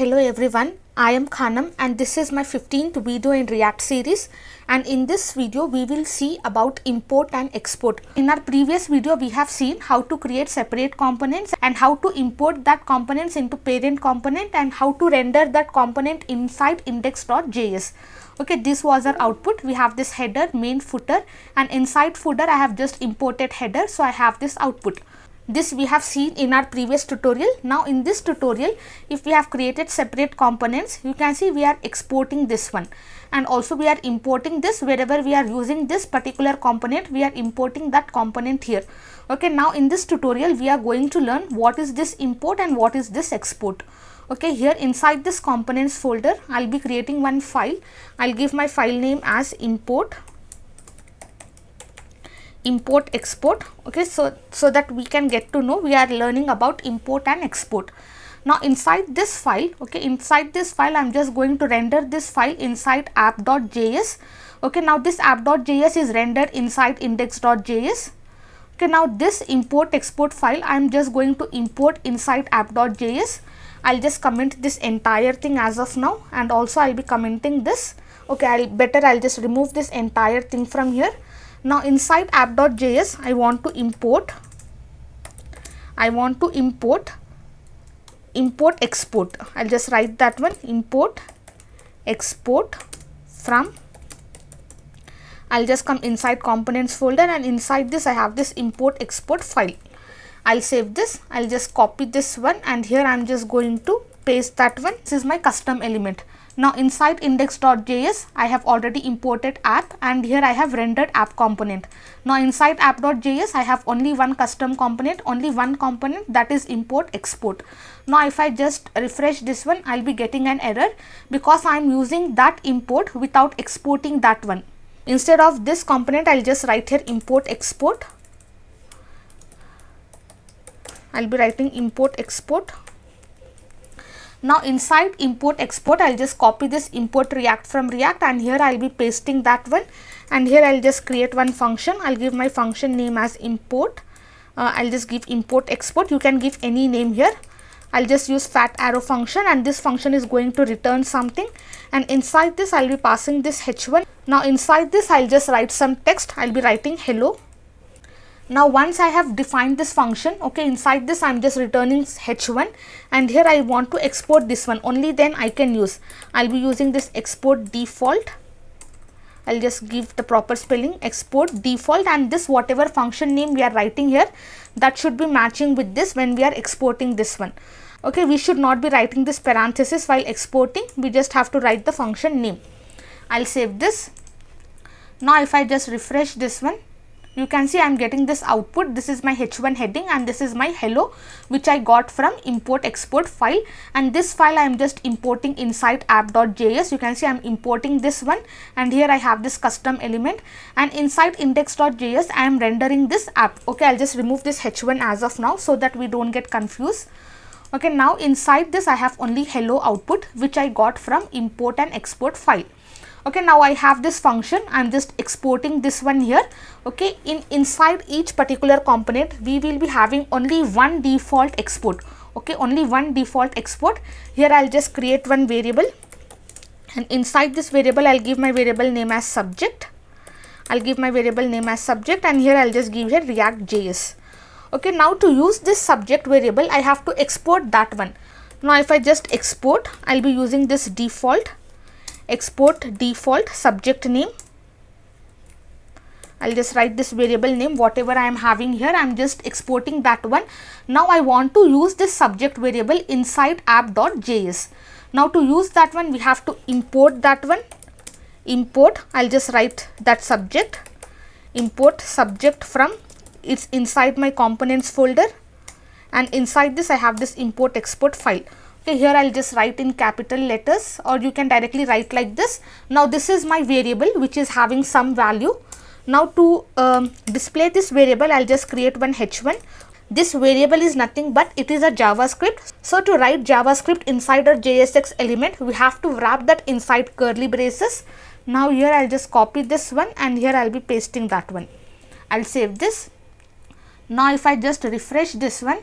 Hello everyone, I am Khanam and this is my 15th video in React series, and in this video we will see about import and export. In our previous video we have seen how to create separate components and how to import that components into parent component and how to render that component inside index.js. Okay, this was our output. We have this header, main, footer, and inside footer I have just imported header, so I have this output. This we have seen in our previous tutorial. Now in this tutorial, if we have created separate components, you can see we are exporting this one, and also we are importing this. Wherever we are using this particular component, we are importing that component here. Okay, now in this tutorial we are going to learn what is this import and what is this export. Okay, here inside this components folder I'll be creating one file. I'll give my file name as import export. Okay, so that we can get to know we are learning about import and export. Now inside this file, okay, inside this file I'm just going to render this file inside app.js. okay, now this app.js is rendered inside index.js. okay, now this import export file I'm just going to import inside app.js. I'll just comment this entire thing as of now, and also I'll be commenting this. Okay, I'll just remove this entire thing from here. Now inside app.js I want to import export. I'll just write that one, import export from. I'll just come inside components folder, and inside this I have this import export file. I'll save this. I'll just copy this one, and here I'm just going to paste that one. This is my custom element. Now inside index.js I have already imported app, and here I have rendered app component. Now inside app.js I have only one custom component, only one component, that is import export. Now if I just refresh this one, I'll be getting an error because I'm using that import without exporting that one. Instead of this component I'll just write here import export. I'll be writing import export. Now inside import export I'll just copy this import React from React, and here I'll be pasting that one, and here I'll just create one function. I'll give my function name as import. I'll just give import export. You can give any name here. I'll just use fat arrow function, and this function is going to return something, and inside this I'll be passing this h1. Now inside this I'll just write some text. I'll be writing hello. Now once I have defined this function, okay, inside this I'm just returning h1, and here I want to export this one, only then I can use. I'll be using this export default. I'll just give the proper spelling, export default, and this whatever function name we are writing here, that should be matching with this when we are exporting this one. Okay, we should not be writing this parenthesis while exporting. We just have to write the function name. I'll save this. Now if I just refresh this one, you can see I'm getting this output. This is my h1 heading, and this is my hello, which I got from import export file, and this file I am just importing inside app.js. You can see I'm importing this one, and here I have this custom element, and inside index.js I am rendering this app. Okay, I'll just remove this h1 as of now so that we don't get confused. Okay, now inside this I have only hello output, which I got from import and export file. Okay, now I have this function. I'm just exporting this one here. Okay, inside each particular component we will be having only one default export. Okay, only one default export. Here I'll just create one variable, and inside this variable I'll give my variable name as subject. I'll give my variable name as subject, and here I'll just give here React.js. Okay, now to use this subject variable I have to export that one. Now if I just export, I'll be using this default, export default subject name. I'll just write this variable name, whatever I am having here, I'm just exporting that one. Now I want to use this subject variable inside app.js. Now to use that one we have to import that one. Import, I'll just write that subject, import subject from. It's inside my components folder, and inside this I have this import export file. Okay, here I'll just write in capital letters, or you can directly write like this. Now this is my variable which is having some value. Now to display this variable I'll just create one h1. This variable is nothing but it is a JavaScript. So to write JavaScript inside our JSX element, we have to wrap that inside curly braces. Now here I'll just copy this one, and here I'll be pasting that one. I'll save this. Now if I just refresh this one,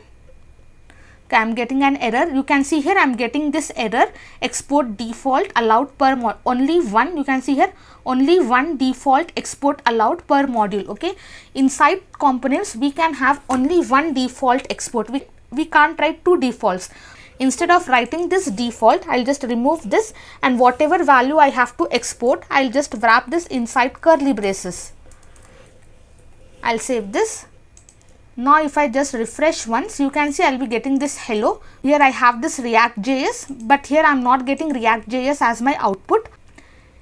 Okay, I am getting an error. You can see here I am getting this error, export default allowed per only one. You can see here only one default export allowed per module. Okay, inside components we can have only one default export. We can't write two defaults. Instead of writing this default, I'll just remove this, and whatever value I have to export, I'll just wrap this inside curly braces. I'll save this. Now if I just refresh once, you can see I'll be getting this hello. Here I have this React.js, but here I'm not getting React.js as my output.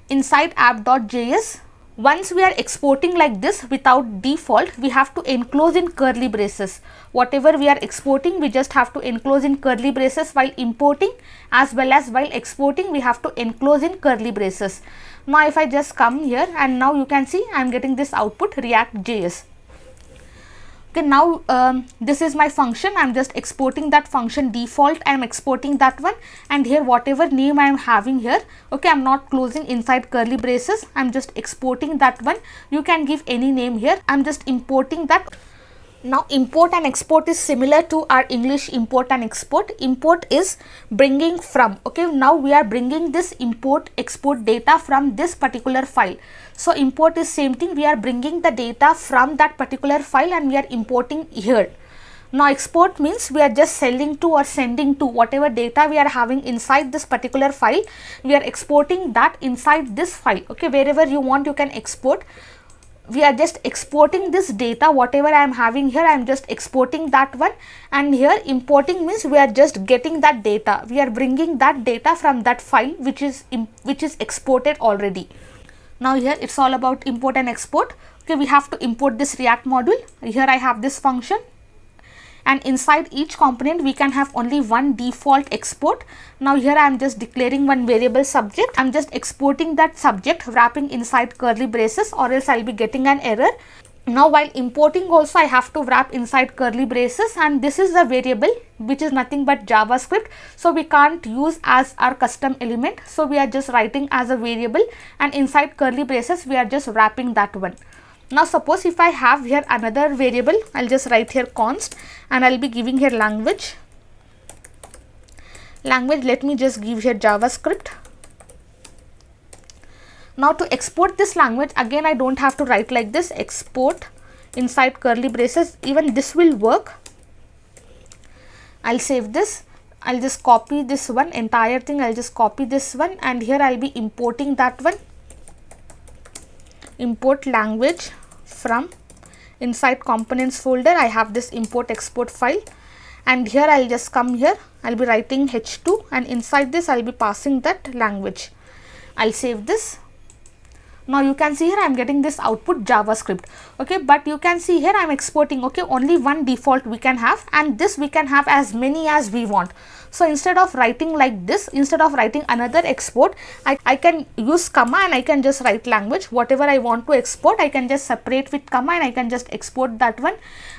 Inside app.js, once we are exporting like this without default, we have to enclose in curly braces. Whatever we are exporting, we just have to enclose in curly braces while importing, as well as while exporting we have to enclose in curly braces. Now if I just come here, and now you can see I am getting this output React.js. Okay, now this is my function. I am just exporting that function default. I am exporting that one, and here whatever name I am having here, okay, I am not closing inside curly braces. I am just exporting that one. You can give any name here. I am just importing that. Now import and export is similar to our English import and export. Import is bringing from. Okay, now we are bringing this import export data from this particular file. So import is same thing. We are bringing the data from that particular file and we are importing here. Now export means we are just sending to or sending to whatever data we are having inside this particular file. We are exporting that inside this file. Okay, wherever you want you can export. We are just exporting this data, whatever I am having here, I am just exporting that one, and here importing means we are just getting that data. We are bringing that data from that file which is exported already. Now here it's all about import and export. Okay, we have to import this React module. Here I have this function, and inside each component we can have only one default export. Now here I am just declaring one variable subject. I am just exporting that subject, wrapping inside curly braces, or else I'll be getting an error. Now while importing also I have to wrap inside curly braces, and this is a variable which is nothing but JavaScript, so we can't use as our custom element. So we are just writing as a variable, and inside curly braces we are just wrapping that one. Now suppose if I have here another variable, I'll just write here const, and I'll be giving here language. Let me just give here JavaScript. Now to export this language, again I don't have to write like this, export inside curly braces. Even this will work. I'll save this. I'll just copy this one, entire thing I'll just copy this one, and here I'll be importing that one. Import language from inside components folder. I have this import export file, and here I'll just come here. I'll be writing h2, and inside this I'll be passing that language. I'll save this. Now you can see here I am getting this output JavaScript. Okay, but you can see here I am exporting. Okay, only one default we can have, and this we can have as many as we want. So instead of writing like this, instead of writing another export, I can use comma and I can just write language. Whatever I want to export, I can just separate with comma and I can just export that one.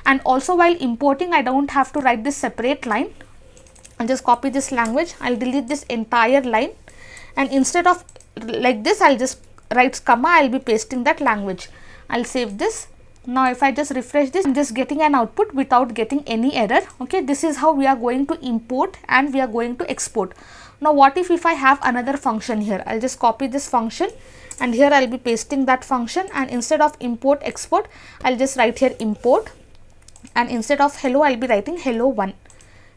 And also while importing, I don't have to write this separate line. I'll just copy this language. I'll delete this entire line, and instead of like this, I'll just write comma. I'll be pasting that language. I'll save this. Now if I just refresh this, I'm just getting an output without getting any error. Okay, this is how we are going to import and we are going to export. Now what if I have another function here? I'll just copy this function, and here I'll be pasting that function, and instead of import export, I'll just write here import, and instead of hello I'll be writing hello1,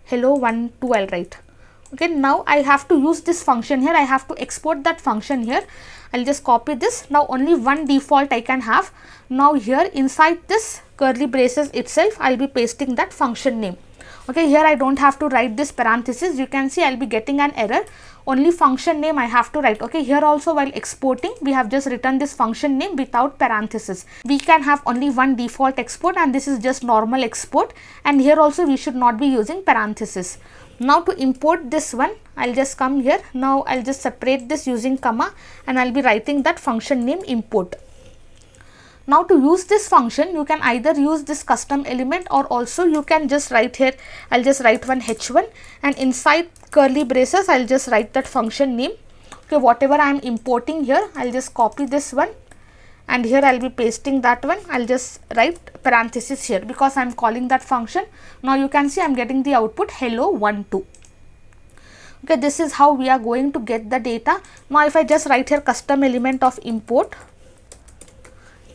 hello12 I'll write. Okay, now I have to use this function here. I have to export that function here. I'll just copy this. Now only one default I can have. Now here inside this curly braces itself, I'll be pasting that function name. Okay, here I don't have to write this parenthesis. You can see I'll be getting an error. Only function name I have to write. Okay, here also while exporting, we have just written this function name without parenthesis. We can have only one default export, and this is just normal export. And here also we should not be using parenthesis. Now to import this one, I'll just come here. Now I'll just separate this using comma, and I'll be writing that function name import. Now to use this function, you can either use this custom element, or also you can just write here, I'll just write one h1, and inside curly braces I'll just write that function name. Okay, whatever I am importing here, I'll just copy this one, and here I'll be pasting that one. I'll just write parenthesis here because I'm calling that function. Now you can see I'm getting the output hello 1 2. Okay, this is how we are going to get the data. Now if I just write here custom element of import,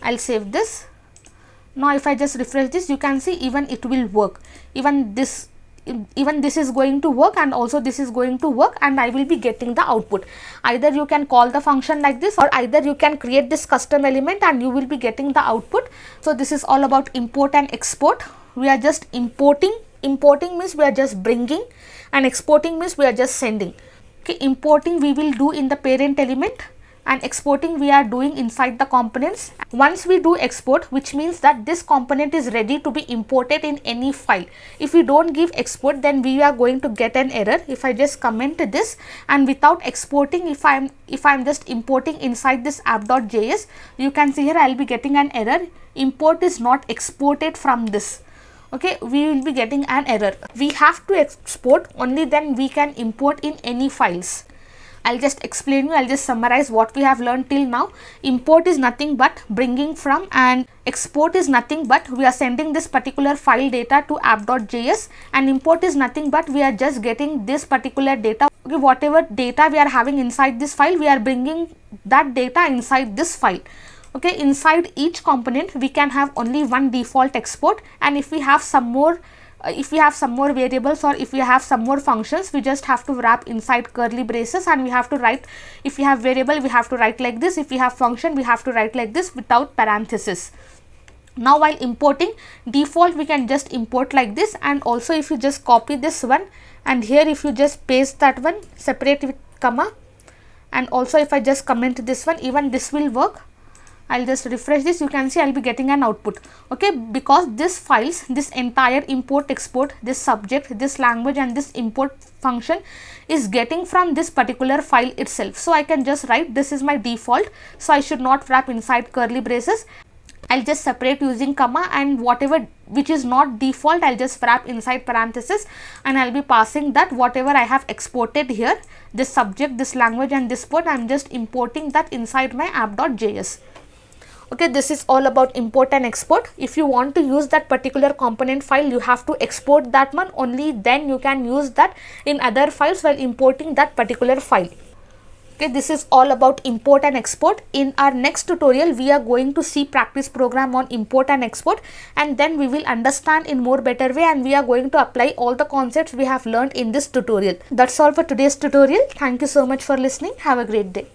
I'll save this. Now if I just refresh this, you can see even it will work. Even this is going to work, and also this is going to work, and I will be getting the output. Either you can call the function like this, or either you can create this custom element and you will be getting the output. So this is all about import and export. We are just importing. Importing means we are just bringing, and exporting means we are just sending. Okay, importing we will do in the parent element, and exporting we are doing inside the components. Once we do export, which means that this component is ready to be imported in any file. If we don't give export, then we are going to get an error. If I just comment this, and without exporting, if I'm just importing inside this app.js, you can see here I'll be getting an error. Import is not exported from this. Okay, we will be getting an error. We have to export, only then we can import in any files. I'll just explain you, I'll just summarize what we have learned till now. Import is nothing but bringing from, and export is nothing but we are sending this particular file data to app.js, and import is nothing but we are just getting this particular data. Okay, whatever data we are having inside this file, we are bringing that data inside this file. Okay, inside each component we can have only one default export, and if we have some more variables, or if we have some more functions, we just have to wrap inside curly braces, and we have to write, if we have variable we have to write like this, if we have function we have to write like this without parenthesis. Now while importing, default we can just import like this, and also if you just copy this one, and here if you just paste that one, separate with comma, and also if I just comment this one, even this will work. I'll just refresh this, you can see I'll be getting an output. Okay, because this files, this entire import export, this subject, this language, and this import function is getting from this particular file itself. So I can just write this is my default, so I should not wrap inside curly braces. I'll just separate using comma, and whatever which is not default I'll just wrap inside parenthesis, and I'll be passing that whatever I have exported here, this subject, this language, and this port, I'm just importing that inside my app.js. Okay, this is all about import and export. If you want to use that particular component file, you have to export that one, only then you can use that in other files while importing that particular file. Okay, this is all about import and export. In our next tutorial, we are going to see practice program on import and export, and then we will understand in more better way, and we are going to apply all the concepts we have learned in this tutorial. That's all for today's tutorial. Thank you so much for listening. Have a great day.